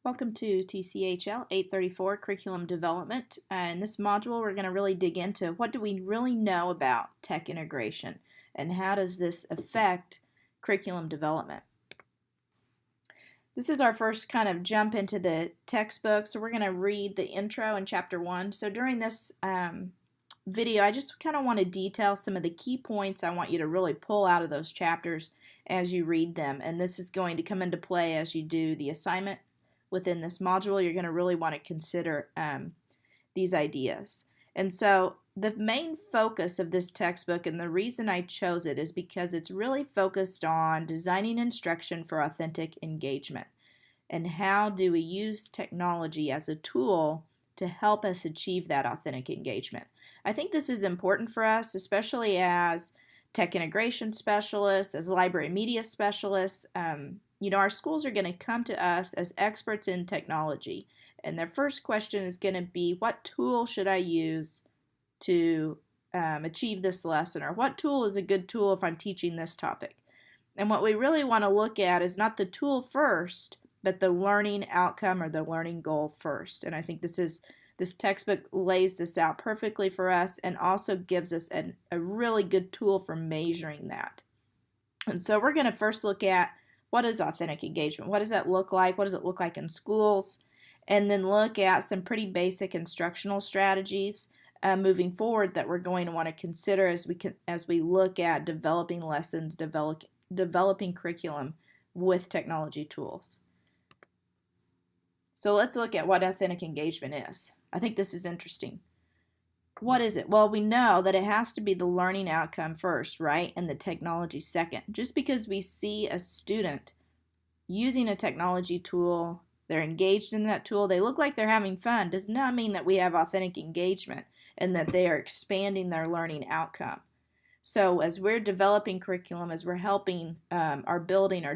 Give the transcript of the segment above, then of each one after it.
Welcome to TCHL 834 Curriculum Development. In this module, we're going to really dig into what do we really know about tech integration and how does this affect curriculum development. This is our first kind of jump into the textbook, so we're going to read the intro in Chapter 1. So during this video, I just kind of want to detail some of the key points I want you to really pull out of those chapters as you read them, and this is going to come into play as you do the assignment within this module. You're going to really want to consider these ideas. And so the main focus of this textbook, and the reason I chose it, is because it's really focused on designing instruction for authentic engagement. And how do we use technology as a tool to help us achieve that authentic engagement? I think this is important for us, especially as tech integration specialists, as library media specialists. Our schools are going to come to us as experts in technology, and their first question is going to be, what tool should I use to achieve this lesson, or what tool is a good tool if I'm teaching this topic? And what we really want to look at is not the tool first, but the learning outcome or the learning goal first. And I think this textbook lays this out perfectly for us and also gives us a really good tool for measuring that. And so we're going to first look at, what is authentic engagement? What does that look like? What does it look like in schools? And then look at some pretty basic instructional strategies moving forward that we're going to want to consider as we look at developing lessons, developing curriculum with technology tools. So let's look at what authentic engagement is. I think this is interesting. What is it? Well, we know that it has to be the learning outcome first, right? And the technology second. Just because we see a student using a technology tool, they're engaged in that tool, they look like they're having fun, does not mean that we have authentic engagement and that they are expanding their learning outcome. So as we're developing curriculum, as we're helping our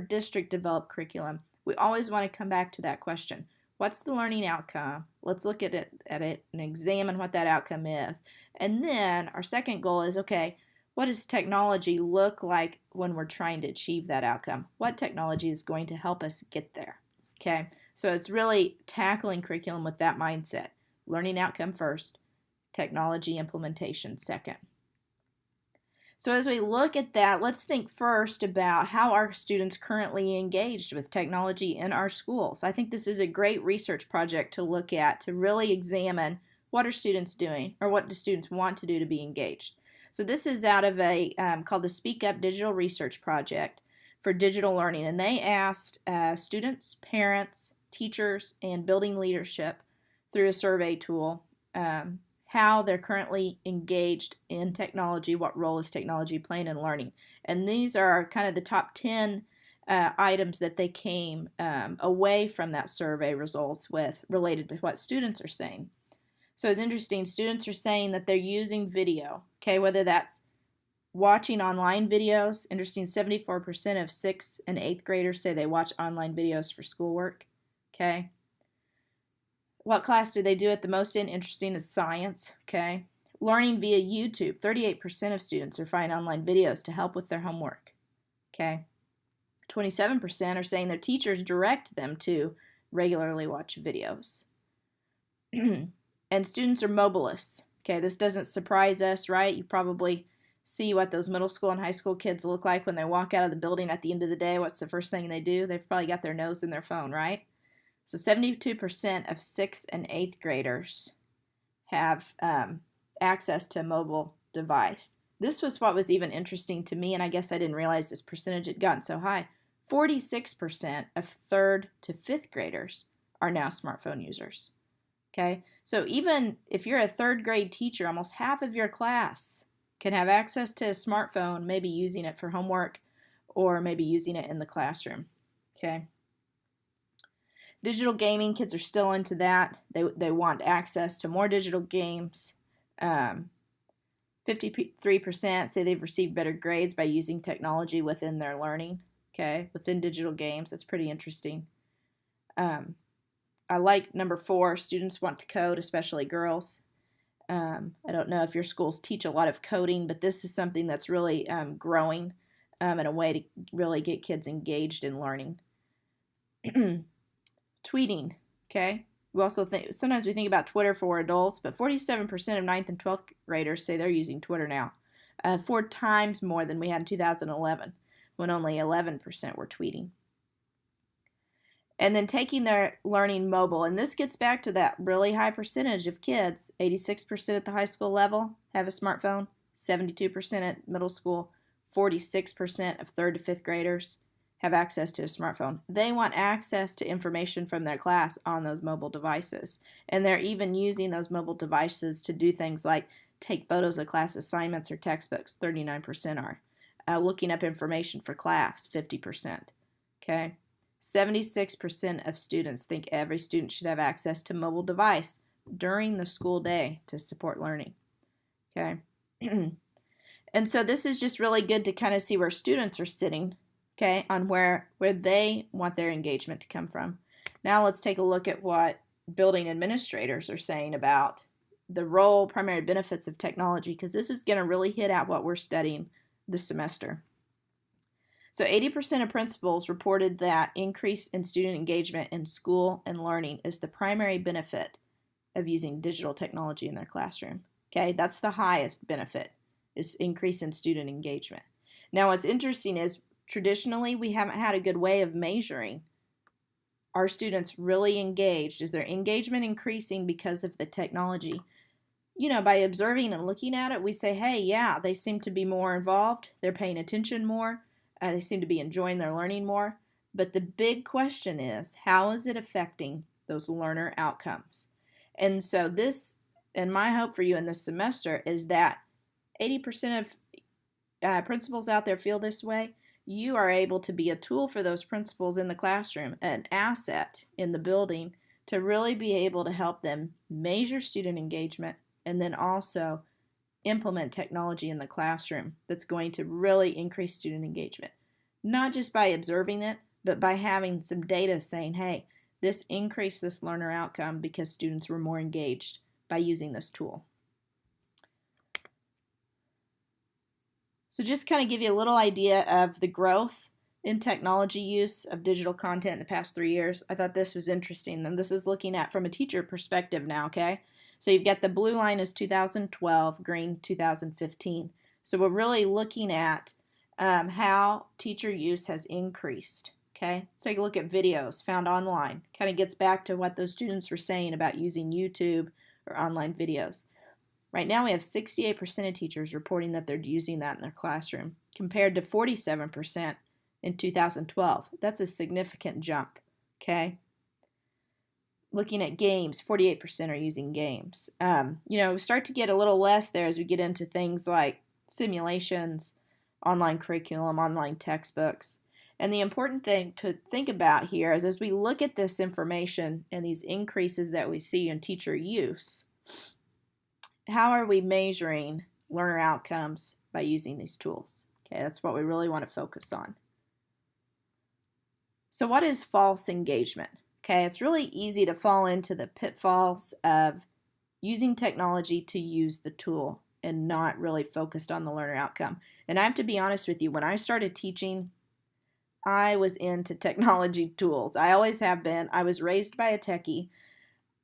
district develop curriculum, we always want to come back to that question. What's the learning outcome? Let's look at it and examine what that outcome is. And then our second goal is, okay, what does technology look like when we're trying to achieve that outcome? What technology is going to help us get there? Okay, so it's really tackling curriculum with that mindset. Learning outcome first, technology implementation second. So as we look at that, let's think first about how our students currently engaged with technology in our schools. I think this is a great research project to look at, to really examine what are students doing, or what do students want to do to be engaged. So this is out of a called the Speak Up Digital Research Project for Digital Learning, and they asked students, parents, teachers, and building leadership through a survey tool how they're currently engaged in technology, what role is technology playing in learning. And these are kind of the top 10 items that they came away from that survey results with, related to what students are saying. So it's interesting, students are saying that they're using video, okay, whether that's watching online videos. Interesting, 74% of 6th and 8th graders say they watch online videos for schoolwork, okay. What class do they do it the most in? Interesting, is science, okay. Learning via YouTube. 38% of students are finding online videos to help with their homework, okay. 27% are saying their teachers direct them to regularly watch videos. And students are mobilists, okay. This doesn't surprise us, right? You probably see what those middle school and high school kids look like when they walk out of the building at the end of the day. What's the first thing they do? They've probably got their nose in their phone, right? So 72% of 6th and 8th graders have access to a mobile device. This was what was even interesting to me, and I guess I didn't realize this percentage had gotten so high. 46% of 3rd to 5th graders are now smartphone users. Okay, so even if you're a 3rd grade teacher, almost half of your class can have access to a smartphone, maybe using it for homework or maybe using it in the classroom. Okay. Digital gaming, kids are still into that. They want access to more digital games. 53% say they've received better grades by using technology within their learning, okay, within digital games. That's pretty interesting. I like number 4, students want to code, especially girls. I don't know if your schools teach a lot of coding, but this is something that's really growing in a way to really get kids engaged in learning. tweeting, okay? We also sometimes we think about Twitter for adults, but 47% of 9th and 12th graders say they're using Twitter now. 4 times more than we had in 2011, when only 11% were tweeting. And then taking their learning mobile. And this gets back to that really high percentage of kids. 86% at the high school level have a smartphone, 72% at middle school, 46% of 3rd to 5th graders have access to a smartphone. They want access to information from their class on those mobile devices. And they're even using those mobile devices to do things like take photos of class assignments or textbooks, 39% are. Looking up information for class, 50%. Okay? 76% of students think every student should have access to mobile device during the school day to support learning. Okay? And so this is just really good to kind of see where students are sitting, okay, on where they want their engagement to come from. Now let's take a look at what building administrators are saying about the role, primary benefits of technology, because this is going to really hit at what we're studying this semester. So 80% of principals reported that increase in student engagement in school and learning is the primary benefit of using digital technology in their classroom. Okay, that's the highest benefit, is increase in student engagement. Now what's interesting is traditionally we haven't had a good way of measuring, are students really engaged? Is their engagement increasing because of the technology? You know, by observing and looking at it, we say, hey, yeah, they seem to be more involved. They're paying attention more. They seem to be enjoying their learning more. But the big question is, how is it affecting those learner outcomes? And so this, and my hope for you in this semester, is that 80% of principals out there feel this way. You are able to be a tool for those principals in the classroom, an asset in the building, to really be able to help them measure student engagement and then also implement technology in the classroom that's going to really increase student engagement. Not just by observing it, but by having some data saying, hey, this increased this learner outcome because students were more engaged by using this tool. So just kind of give you a little idea of the growth in technology use of digital content in the past 3 years. I thought this was interesting, and this is looking at from a teacher perspective now, okay? So you've got the blue line is 2012, green 2015. So we're really looking at how teacher use has increased, okay? Let's take a look at videos found online. Kind of gets back to what those students were saying about using YouTube or online videos. Right now we have 68% of teachers reporting that they're using that in their classroom, compared to 47% in 2012. That's a significant jump, okay? Looking at games, 48% are using games. You know, we start to get a little less there as we get into things like simulations, online curriculum, online textbooks. And the important thing to think about here is as we look at this information and these increases that we see in teacher use, how are we measuring learner outcomes by using these tools? Okay, that's what we really want to focus on. So what is false engagement? Okay, it's really easy to fall into the pitfalls of using technology to use the tool and not really focused on the learner outcome. And I have to be honest with you, when I started teaching, I was into technology tools. I always have been. I was raised by a techie.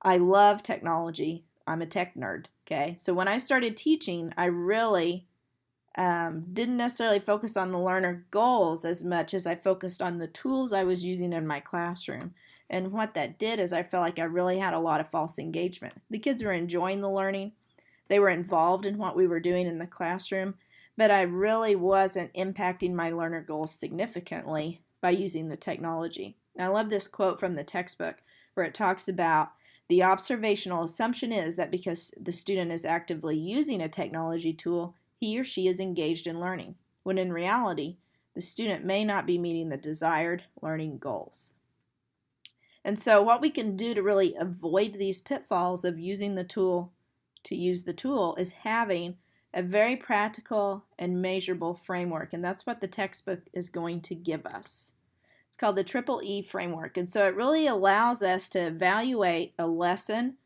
I love technology. I'm a tech nerd, okay? So when I started teaching, I really didn't necessarily focus on the learner goals as much as I focused on the tools I was using in my classroom. And what that did is I felt like I really had a lot of false engagement. The kids were enjoying the learning. They were involved in what we were doing in the classroom, but I really wasn't impacting my learner goals significantly by using the technology. Now, I love this quote from the textbook where it talks about the observational assumption is that because the student is actively using a technology tool, he or she is engaged in learning, when in reality, the student may not be meeting the desired learning goals. And so what we can do to really avoid these pitfalls of using the tool to use the tool is having a very practical and measurable framework, and that's what the textbook is going to give us. It's called the Triple E framework, and so it really allows us to evaluate a lesson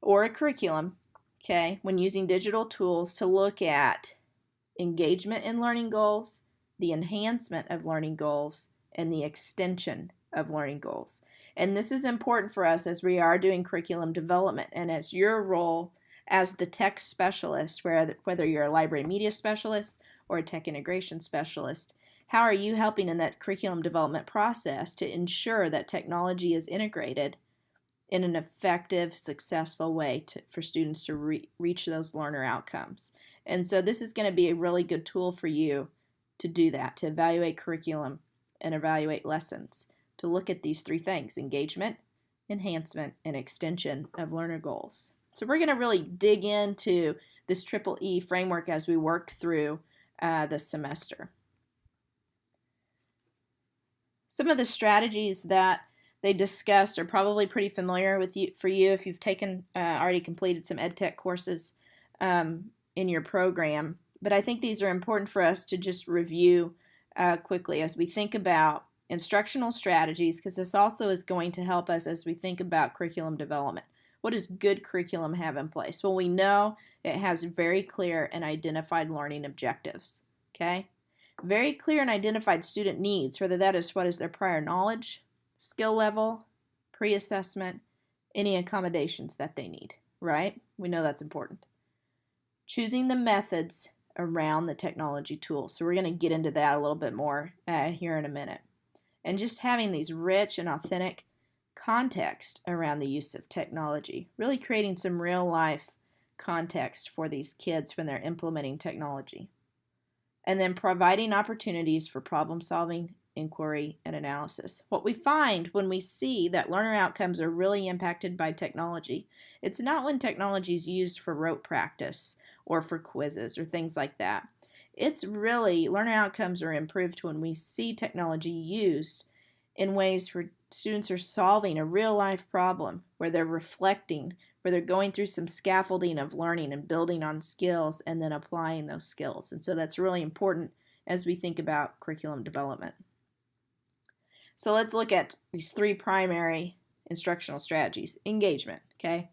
or a curriculum, okay, when using digital tools to look at engagement in learning goals, the enhancement of learning goals, and the extension of learning goals. And this is important for us as we are doing curriculum development and as your role as the tech specialist, whether you're a library media specialist or a tech integration specialist. How are you helping in that curriculum development process to ensure that technology is integrated in an effective, successful way for students to reach those learner outcomes? And so this is going to be a really good tool for you to do that, to evaluate curriculum and evaluate lessons, to look at these three things: engagement, enhancement, and extension of learner goals. So we're going to really dig into this Triple E framework as we work through the semester. Some of the strategies that they discussed are probably pretty familiar for you if you've already completed some EdTech courses in your program. But I think these are important for us to just review quickly as we think about instructional strategies, because this also is going to help us as we think about curriculum development. What does good curriculum have in place? Well, we know it has very clear and identified learning objectives, okay? Very clear and identified student needs, whether that is what is their prior knowledge, skill level, pre-assessment, any accommodations that they need, right? We know that's important. Choosing the methods around the technology tools. So we're going to get into that a little bit more here in a minute. And just having these rich and authentic context around the use of technology, really creating some real life context for these kids when they're implementing technology. And then providing opportunities for problem solving, inquiry, and analysis. What we find when we see that learner outcomes are really impacted by technology, it's not when technology is used for rote practice or for quizzes or things like that. It's really, learner outcomes are improved when we see technology used in ways where students are solving a real life problem, where they're reflecting, where they're going through some scaffolding of learning and building on skills and then applying those skills. And so that's really important as we think about curriculum development. So let's look at these three primary instructional strategies. Engagement, okay?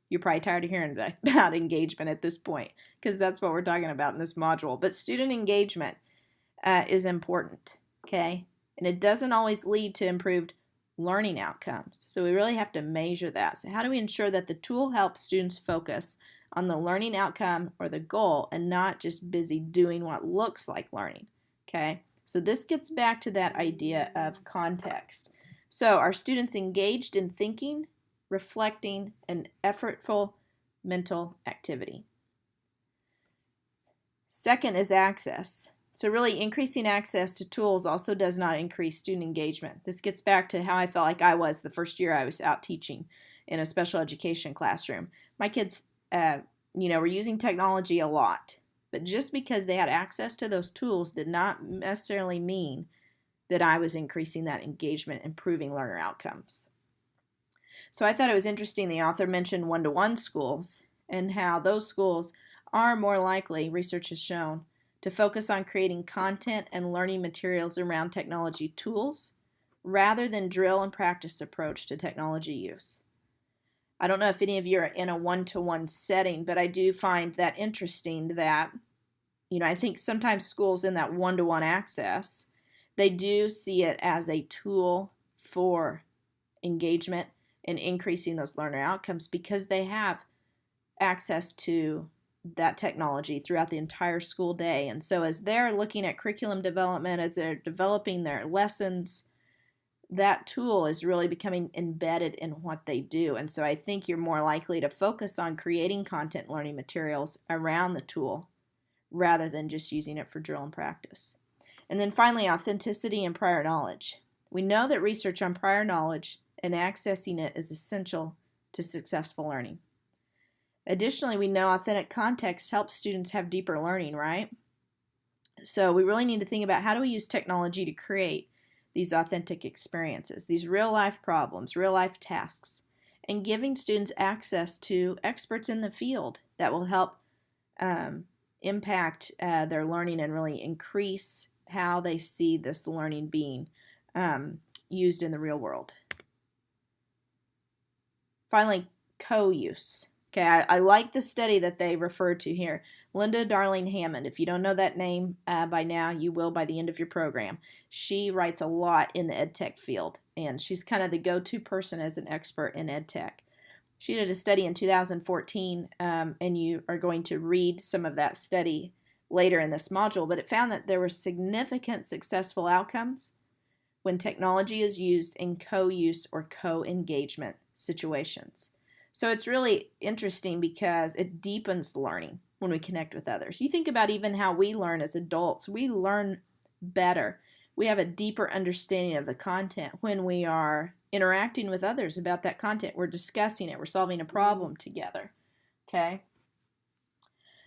You're probably tired of hearing about engagement at this point because that's what we're talking about in this module. But student engagement is important, okay? And it doesn't always lead to improved learning outcomes. So we really have to measure that. So how do we ensure that the tool helps students focus on the learning outcome or the goal and not just busy doing what looks like learning, okay? So this gets back to that idea of context. So are students engaged in thinking, reflecting, and effortful mental activity? Second is access. So really increasing access to tools also does not increase student engagement. This gets back to how I felt like I was the first year I was out teaching in a special education classroom. My kids, were using technology a lot, but just because they had access to those tools did not necessarily mean that I was increasing that engagement, improving learner outcomes. So I thought it was interesting the author mentioned one-to-one schools and how those schools are more likely, research has shown, to focus on creating content and learning materials around technology tools rather than drill and practice approach to technology use. I don't know if any of you are in a one-to-one setting, but I do find that interesting that, I think sometimes schools in that one-to-one access, they do see it as a tool for engagement and increasing those learner outcomes because they have access to that technology throughout the entire school day. And so as they're looking at curriculum development, as they're developing their lessons, that tool is really becoming embedded in what they do. And so I think you're more likely to focus on creating content learning materials around the tool rather than just using it for drill and practice. And then finally, authenticity and prior knowledge. We know that research on prior knowledge and accessing it is essential to successful learning. Additionally, we know authentic context helps students have deeper learning, right? So we really need to think about how do we use technology to create these authentic experiences, these real-life problems, real-life tasks, and giving students access to experts in the field that will help impact their learning and really increase how they see this learning being used in the real world. Finally, co-use. Okay, I like the study that they referred to here. Linda Darling Hammond, if you don't know that name by now, you will by the end of your program. She writes a lot in the EdTech field and she's kind of the go-to person as an expert in ed tech. She did a study in 2014, and you are going to read some of that study later in this module, but it found that there were significant successful outcomes when technology is used in co-use or co-engagement situations. So it's really interesting because it deepens learning when we connect with others. You think about even how we learn as adults. We learn better. We have a deeper understanding of the content when we are interacting with others about that content. We're discussing it. We're solving a problem together. Okay?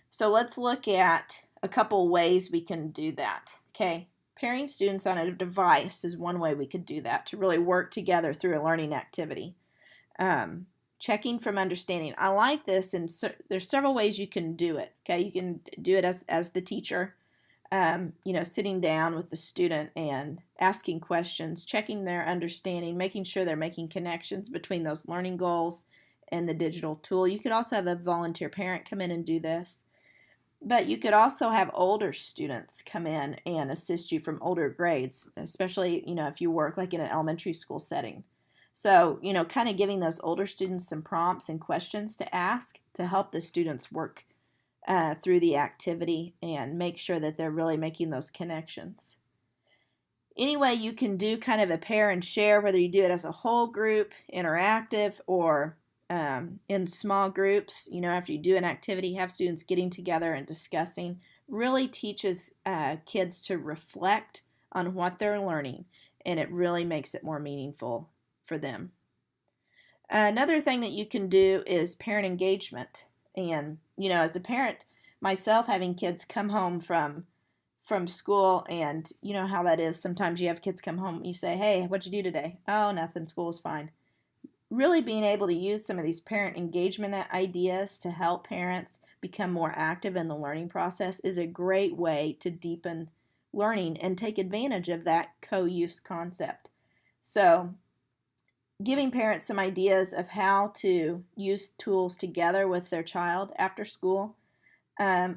So let's look at a couple ways we can do that. Okay? Pairing students on a device is one way we could do that to really work together through a learning activity. Checking from understanding. I like this, and there's several ways you can do it. Okay, you can do it as the teacher, sitting down with the student and asking questions, checking their understanding, making sure they're making connections between those learning goals and the digital tool. You could also have a volunteer parent come in and do this. But you could also have older students come in and assist you from older grades, especially, if you work like in an elementary school setting. So, kind of giving those older students some prompts and questions to ask to help the students work through the activity and make sure that they're really making those connections. Anyway, you can do kind of a pair and share, whether you do it as a whole group, interactive, or in small groups. After you do an activity, have students getting together and discussing. Really teaches kids to reflect on what they're learning, and it really makes it more meaningful for them. Another thing that you can do is parent engagement. And, as a parent myself, having kids come home from school, and you know how that is. Sometimes you have kids come home and you say, hey, what'd you do today? Oh, nothing, school was fine. Really being able to use some of these parent engagement ideas to help parents become more active in the learning process is a great way to deepen learning and take advantage of that co-use concept. So giving parents some ideas of how to use tools together with their child after school.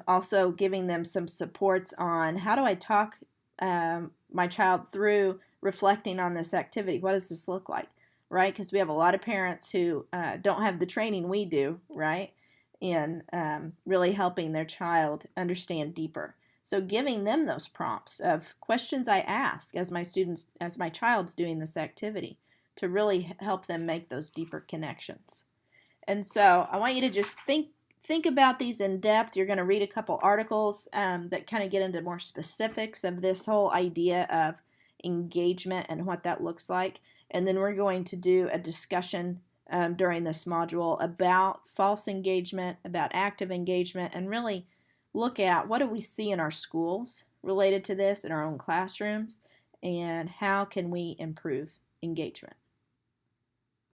Also giving them some supports on how do I talk my child through reflecting on this activity. What does this look like? Right? Because we have a lot of parents who don't have the training we do, right? In really helping their child understand deeper. So giving them those prompts of questions I ask as my child's doing this activity to really help them make those deeper connections. And so I want you to just think about these in depth. You're going to read a couple articles that kind of get into more specifics of this whole idea of engagement and what that looks like. And then we're going to do a discussion during this module about false engagement, about active engagement, and really look at what do we see in our schools related to this in our own classrooms, and how can we improve engagement.